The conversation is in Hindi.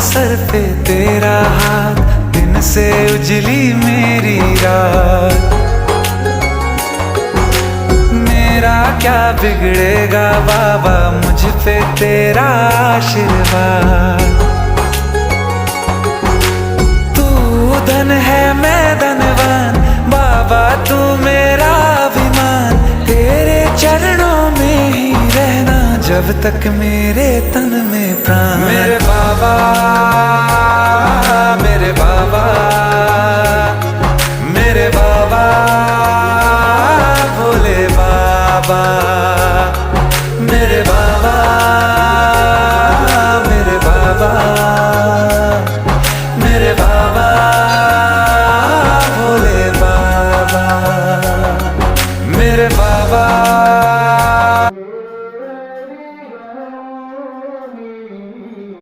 सर पे तेरा हाथ, दिन से उजली मेरी रात। मेरा क्या बिगड़ेगा बाबा, मुझ पे तेरा आशीर्वाद। तू धन है मैं धनवान, बाबा तू मेरा अभिमान। तेरे चरणों में ही रहना जब तक मेरे तन में प्राण। मेरे बाबा, मेरे बाबा, मेरे बाबा, भोले बाबा।